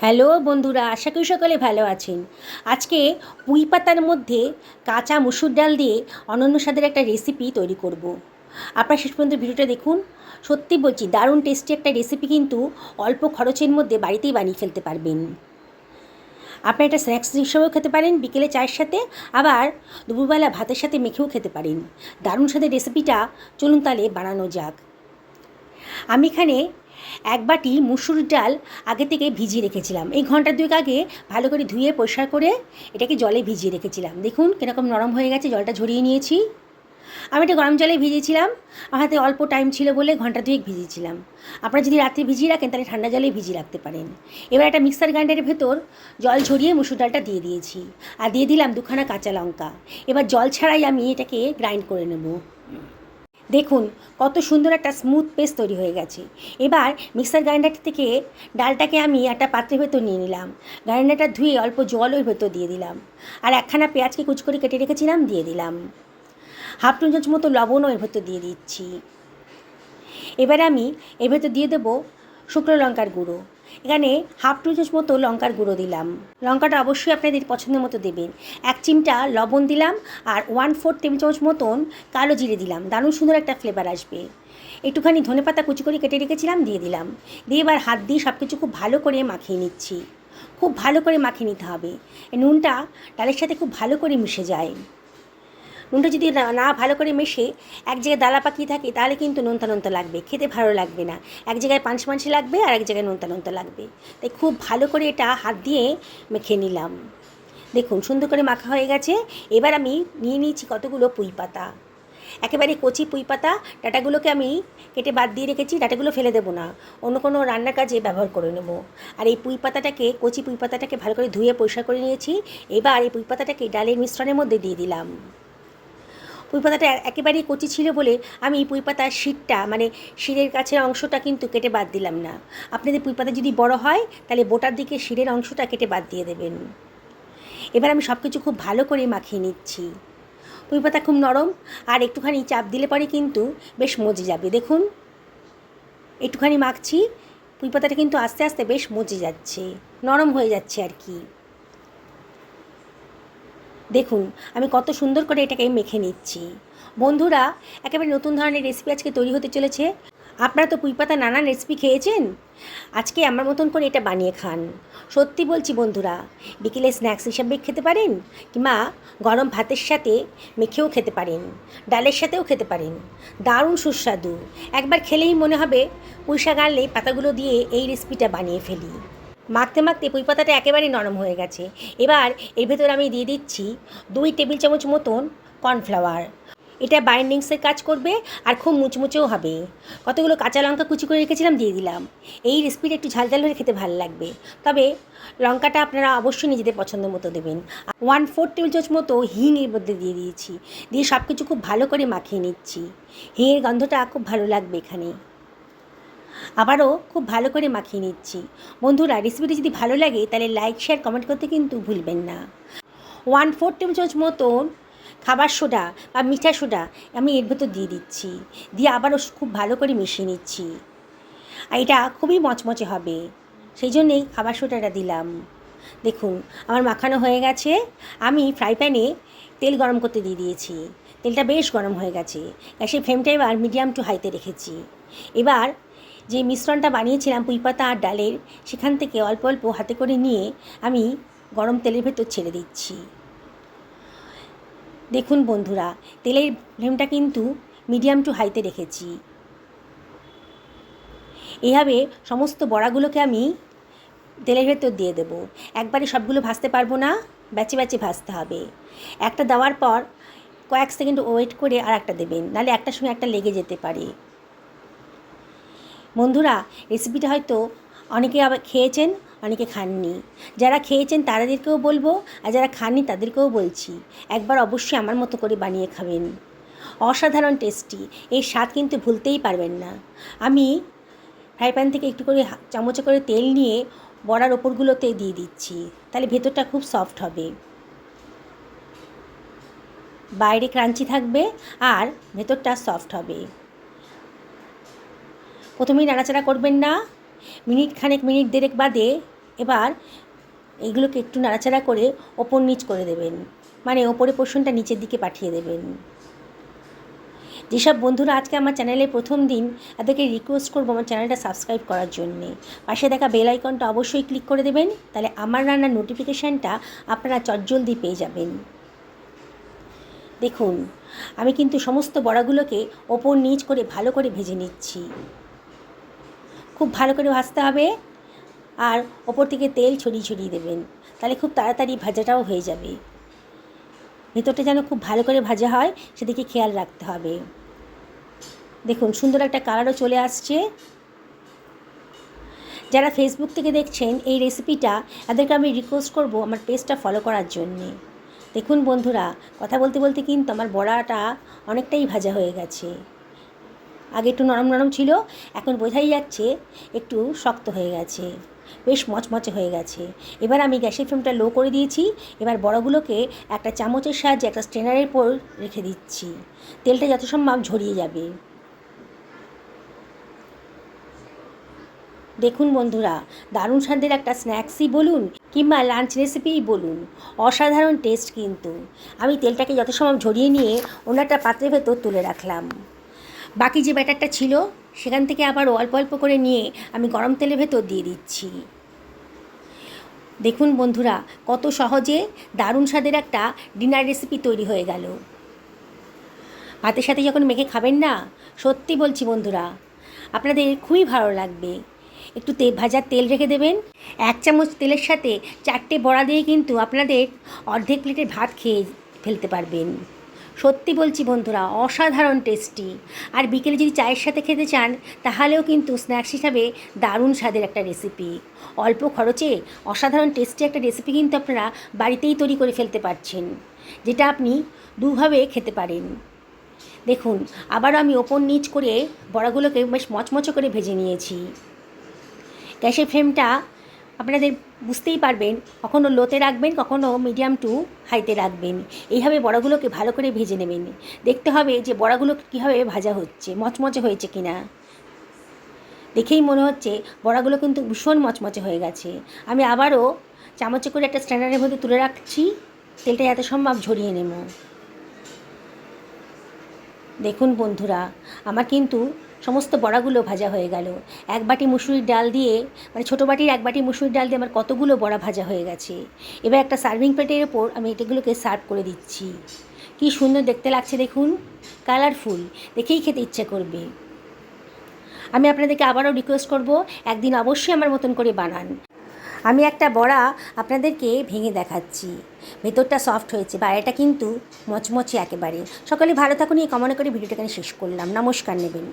Hello বন্ধুরা, আশা করি সকলে ভালো আছেন। আজকে পুঁই পাতার মধ্যে কাঁচা মুসুর ডাল দিয়ে অনন্য স্বাদের একটা রেসিপি তৈরি করব। আপনারা শেষ পর্যন্ত ভিডিওটা দেখুন। সত্যি বলছি, দারুণ টেস্টি একটা রেসিপি, কিন্তু অল্প খরচের মধ্যে বাড়িতেই বানিয়ে ফেলতে পারবেন। আপনারা এটা স্ন্যাক্স হিসেবেও খেতে পারেন, বিকেলে চায়ের সাথে, আবার দুপুরবেলা ভাতের সাথে মেখেও খেতে পারেন। দারুণ স্বাদের রেসিপিটা চলুন তাহলে বানানো যাক। আমি এখানে এক বাটি মুসুর ডাল আগে থেকে ভিজিয়ে রেখেছিলাম। এই ঘন্টা দুয়েক আগে ভালো করে ধুয়ে পরিষ্কার করে এটাকে জলে ভিজিয়ে রেখেছিলাম। দেখুন কীরকম নরম হয়ে গেছে, জলটা ঝরিয়ে নিয়েছি। আমি এটা গরম জলে ভিজিয়েছিলাম, আমার হাতে অল্প টাইম ছিল বলে ঘন্টা দুয়েক ভিজিয়েছিলাম। আপনারা যদি রাত্রে ভিজিয়ে রাখেন তাহলে ঠান্ডা জলে ভিজিয়ে রাখতে পারেন। এবার একটা মিক্সার গ্রাইন্ডারের ভেতর জল ঝরিয়ে মুসুর ডালটা দিয়ে দিয়েছি, আর দিয়ে দিলাম দুখানা কাঁচা লঙ্কা। এবার জল ছাড়াই আমি এটাকে গ্রাইন্ড করে নেব। দেখুন কত সুন্দর একটা স্মুথ পেস্ট তৈরি হয়ে গেছে। এবার মিক্সার গ্রাইন্ডার থেকে ডালটাকে আমি একটা পাত্রের ভেতর নিয়ে নিলাম। গ্রাইন্ডারটা ধুয়ে অল্প জল ওর ভেতর দিয়ে দিলাম, আর একখানা পেঁয়াজকে কুচি করে কেটে রেখেছিলাম দিয়ে দিলাম। হাফ টি চামচ মতো লবণও এর ভেতর দিয়ে দিচ্ছি। এবার আমি এর ভেতর দিয়ে দেবো শুকনো লঙ্কার গুঁড়ো। এখানে হাফ টি চামচ মতো লঙ্কার গুঁড়ো দিলাম। লঙ্কাটা অবশ্যই আপনাদের পছন্দের মতো দেবেন। এক চিমটা লবণ দিলাম, আর 1/4 টেবিল চামচ মতন কালো জিরে দিলাম। দারুণ সুন্দর একটা ফ্লেভার আসবে। একটুখানি ধনেপাতা কুচি করে কেটে রেখেছিলাম দিয়ে দিলাম। দিয়ে এবার হাত দিয়ে সব কিছু খুব ভালো করে মাখিয়ে নিচ্ছি। খুব ভালো করে মাখিয়ে নিতে হবে, নুনটা ডালের সাথে খুব ভালো করে মিশে যায়। নুনটা যদি না ভালো করে মেশে এক জায়গায় দালা পাকিয়ে থাকে তাহলে কিন্তু নোনতা নোনতা লাগবে, খেতে ভালো লাগবে না। এক জায়গায় পাঞ্চ পাঞ্চি লাগবে আর এক জায়গায় নোনতা নোনতা লাগবে। তাই খুব ভালো করে এটা হাত দিয়ে মেখে নিলাম। দেখুন সুন্দর করে মাখা হয়ে গেছে। এবার আমি নিয়ে নিয়েছি কতগুলো পুঁই পাতা, একেবারে কচি পুঁই পাতা। ডাঁটাগুলোকে আমি কেটে বাদ দিয়ে রেখেছি, ডাঁটাগুলো ফেলে দেবো না, অন্য কোনো রান্নার কাজে ব্যবহার করে নেব। আর এই পুঁই পাতাটাকে, কচি পুঁই পাতাটাকে ভালো করে ধুয়ে পরিষ্কার করে নিয়েছি। এবার এই পুঁই পাতাটাকে ডালের মিশ্রণের মধ্যে দিয়ে দিলাম। পুঁই পাতাটা একেবারেই কচি ছিল বলে আমি পুঁই পাতার শিরটা, মানে শিরের কাছের অংশটা কিন্তু কেটে বাদ দিলাম না। আপনাদের পুঁই পাতা যদি বড় হয় তাহলে বোটার দিকে শিরের অংশটা কেটে বাদ দিয়ে দেবেন। এবার আমি সব কিছু খুব ভালো করে মাখিয়ে নিচ্ছি। পুঁই পাতা খুব নরম, আর একটুখানি চাপ দিলে পরে কিন্তু বেশ মজে যাবে। দেখুন একটুখানি মাখছি, পুঁই পাতাটা কিন্তু আস্তে আস্তে বেশ মজে যাচ্ছে, নরম হয়ে যাচ্ছে আর কি। দেখুন আমি কত সুন্দর করে এটাকে মেখে নিচ্ছি। বন্ধুরা, একেবারে নতুন ধরনের রেসিপি আজকে তৈরি হতে চলেছে। আপনারা তো পুঁই পাতা নানান রেসিপি খেয়েছেন, আজকে আমার মতন করে এটা বানিয়ে খান। সত্যি বলছি বন্ধুরা, বিকেলে স্ন্যাক্স হিসাবে খেতে পারেন, কিংবা গরম ভাতের সাথে মেখেও খেতে পারেন, ডালের সাথেও খেতে পারেন। দারুণ সুস্বাদু। একবার খেলেই মনে হবে পুঁইশাক আনলে পাতাগুলো দিয়ে এই রেসিপিটা বানিয়ে ফেলি। মাখতে মাখতে পুঁই পাতাটা একেবারেই নরম হয়ে গেছে। এবার এর ভেতর আমি দিয়ে দিচ্ছি 2 টেবিল চামচ মতন কর্নফ্লাওয়ার। এটা বাইন্ডিংসের কাজ করবে আর খুব মুচমুচেও হবে। কতগুলো কাঁচা লঙ্কা কুচি করে রেখেছিলাম দিয়ে দিলাম। এই রেসিপিটা একটু ঝাল ঝাল হলে খেতে ভালো লাগবে, তবে লঙ্কাটা আপনারা অবশ্যই নিজেদের পছন্দ মতো দেবেন। 1/4 টেবিল চামচ মতো হিং এর মধ্যে দিয়ে দিয়েছি। দিয়ে সব কিছু খুব ভালো করে মাখিয়ে নিচ্ছি। হিঙের গন্ধটা খুব ভালো লাগবে এখানে। আবারও খুব ভালো করে মাখিয়ে নিচ্ছি। বন্ধুরা, রেসিপিটি যদি ভালো লাগে তাহলে লাইক শেয়ার কমেন্ট করতে কিন্তু ভুলবেন না। 1/4 টেবিল চামচ মতন খাবার সোডা বা মিঠা সোডা আমি এর ভেতর দিয়ে দিচ্ছি। দিয়ে আবারও খুব ভালো করে মিশিয়ে নিচ্ছি। আর এটা খুবই মচমচে হবে, সেই জন্যেই খাবার সোডাটা দিলাম। দেখুন আমার মাখানো হয়ে গেছে। আমি ফ্রাই প্যানে তেল গরম করতে দিয়ে দিয়েছি। তেলটা বেশ গরম হয়ে গেছে। গ্যাসের ফ্লেমটা এবার মিডিয়াম টু হাইতে রেখেছি। এবার যে মিশ্রণটা বানিয়েছিলাম পুঁই পাতা আর ডালের, সেখান থেকে অল্প অল্প হাতে করে নিয়ে আমি গরম তেলের ভেতর ছেড়ে দিচ্ছি। দেখুন বন্ধুরা, তেলের ফ্লেমটা কিন্তু মিডিয়াম টু হাইতে রেখেছি। এইভাবে সমস্ত বড়াগুলোকে আমি তেলের ভেতর দিয়ে দেব। একবারে সবগুলো ভাজতে পারবো না, ব্যাচে ব্যাচে ভাজতে হবে। একটা দেওয়ার পর কয়েক সেকেন্ড ওয়েট করে আর একটা দেবেন, নাহলে একটার সঙ্গে একটা লেগে যেতে পারে। বন্ধুরা, রেসিপিটা হয়তো অনেকে আবার খেয়েছেন, অনেকে খাননি। যারা খেয়েছেন তাদেরকেও বলবো, আর যারা খাননি তাদেরকেও বলছি, একবার অবশ্যই আমার মতো করে বানিয়ে খাবেন। অসাধারণ টেস্টি, এর স্বাদ কিন্তু ভুলতেই পারবেন না। আমি ফ্রাই প্যান থেকে একটু করে চামচে করে তেল নিয়ে বড়ার ওপরগুলোতে দিয়ে দিচ্ছি, তাহলে ভেতরটা খুব সফট হবে, বাইরে ক্রাঞ্চি থাকবে আর ভেতরটা সফট হবে। প্রথমেই নাড়াচাড়া করবেন না, মিনিট দেড়েক বাদে এবার এইগুলোকে একটু নাড়াচাড়া করে ওপর নিচ করে দেবেন, মানে ওপরে পোর্শনটা নিচের দিকে পাঠিয়ে দেবেন। যেসব বন্ধুরা আজকে আমার চ্যানেলে প্রথম দিন, তাদেরকে রিকোয়েস্ট করবো আমার চ্যানেলটা সাবস্ক্রাইব করার জন্যে। পাশে দেখা বেল আইকনটা অবশ্যই ক্লিক করে দেবেন, তাহলে আমার রান্নার নোটিফিকেশানটা আপনারা চটজলদি পেয়ে যাবেন। দেখুন, আমি কিন্তু সমস্ত বড়াগুলোকে ওপর নিচ করে ভালো করে ভেজে নিচ্ছি। খুব ভালো করে ভাজতে হবে, আর ওপর থেকে তেল ছড়িয়ে ছড়িয়ে দেবেন, তাহলে খুব তাড়াতাড়ি ভাজাটাও হয়ে যাবে। ভেতরটা যেন খুব ভালো করে ভাজা হয় সেদিকে খেয়াল রাখতে হবে। দেখুন, সুন্দর একটা কালারও চলে আসছে। যারা ফেসবুক থেকে দেখছেন এই রেসিপিটা, তাদেরকে আমি রিকোয়েস্ট করব আমার পেজটা ফলো করার জন্যে। দেখুন বন্ধুরা, কথা বলতে বলতে কিন্তু আমার বড়াটা অনেকটাই ভাজা হয়ে গেছে। আগে একটু নরম নরম ছিল, এখন বোঝাই যাচ্ছে একটু শক্ত হয়ে গেছে, বেশ মচমচে হয়ে গেছে। এবার আমি গ্যাসের ফ্লেমটা লো করে দিয়েছি। এবার বড়াগুলোকে একটা চামচের সাহায্যে একটা স্ট্রেনারের উপর রেখে দিচ্ছি, তেলটা যত সম্ভব ঝরিয়ে যাবে। দেখুন বন্ধুরা, দারুণ স্বাদের একটা স্ন্যাক্সই বলুন কিংবা লাঞ্চ রেসিপিই বলুন, অসাধারণ টেস্ট কিন্তু। আমি তেলটাকে যত সময় ঝরিয়ে নিয়ে অন্য একটা পাত্রের ভেতর তুলে রাখলাম। বাকি যে ব্যাটারটা ছিল সেখান থেকে আবার অল্প অল্প করে নিয়ে আমি গরম তেলের ভেতর দিয়ে দিচ্ছি। দেখুন বন্ধুরা, কত সহজে দারুণ স্বাদের একটা ডিনার রেসিপি তৈরি হয়ে গেল। ভাতের সাথে যখন মেখে খাবেন না, সত্যি বলছি বন্ধুরা, আপনাদের খুবই ভালো লাগবে। একটু ভাজার তেল রেখে দেবেন। 1 চামচ তেলের সাথে 4টে বড়া দিয়ে কিন্তু আপনাদের অর্ধেক প্লেটের ভাত খেয়ে ফেলতে পারবেন। সত্যি বলছি বন্ধুরা, অসাধারণ টেস্টি। আর বিকেলে যদি চায়ের সাথে খেতে চান, তাহলেও কিন্তু স্ন্যাক্স হিসাবে দারুণ স্বাদের একটা রেসিপি। অল্প খরচে অসাধারণ টেস্টি একটা রেসিপি কিন্তু আপনারা বাড়িতেই তৈরি করে ফেলতে পারছেন, যেটা আপনি দুভাবে খেতে পারেন। দেখুন, আবারও আমি ওপর নিচ করে বড়াগুলোকে বেশ মচমচে করে ভেজে নিয়েছি। গ্যাসের ফ্লেমটা আপনাদের বুঝতেই পারবেন, কখনও লোতে রাখবেন, কখনও মিডিয়াম টু হাইতে রাখবেন। এইভাবে বড়াগুলোকে ভালো করে ভেজে নেবেন। দেখতে হবে যে বড়াগুলো কীভাবে ভাজা হচ্ছে, মচমচে হয়েছে কি না। দেখেই মনে হচ্ছে বড়াগুলো কিন্তু ভীষণ মচমচে হয়ে গেছে। আমি আবারও চামচে করে একটা স্ট্যান্ডারের মধ্যে তুলে রাখছি, তেলটা এত সম্ভব ঝরিয়ে নেব। দেখুন বন্ধুরা, আমার কিন্তু সমস্ত বড়াগুলো ভাজা হয়ে গেল। 1 বাটি মুসুরির ডাল দিয়ে, মানে ছোটো বাটির 1 বাটি মুসুরির ডাল দিয়ে আমার কতগুলো বড়া ভাজা হয়ে গেছে। এবার একটা সার্ভিং প্লেটের ওপর আমি এটাগুলোকে সার্ভ করে দিচ্ছি। কি সুন্দর দেখতে লাগছে দেখুন, কালারফুল, দেখেই খেতে ইচ্ছে করবে। আমি আপনাদেরকে আবারও রিকোয়েস্ট করব, একদিন অবশ্যই আমার মতন করে বানান। আমি একটা বড়া আপনাদেরকে ভেঙে দেখাচ্ছি, ভেতরটা সফট হয়েছে, বাইরেটা কিন্তু মচমচে একেবারে। সকলে ভালো থাকুন, এই কামনা করে ভিডিওটা এখানে শেষ করলাম। নমস্কার নেবেন।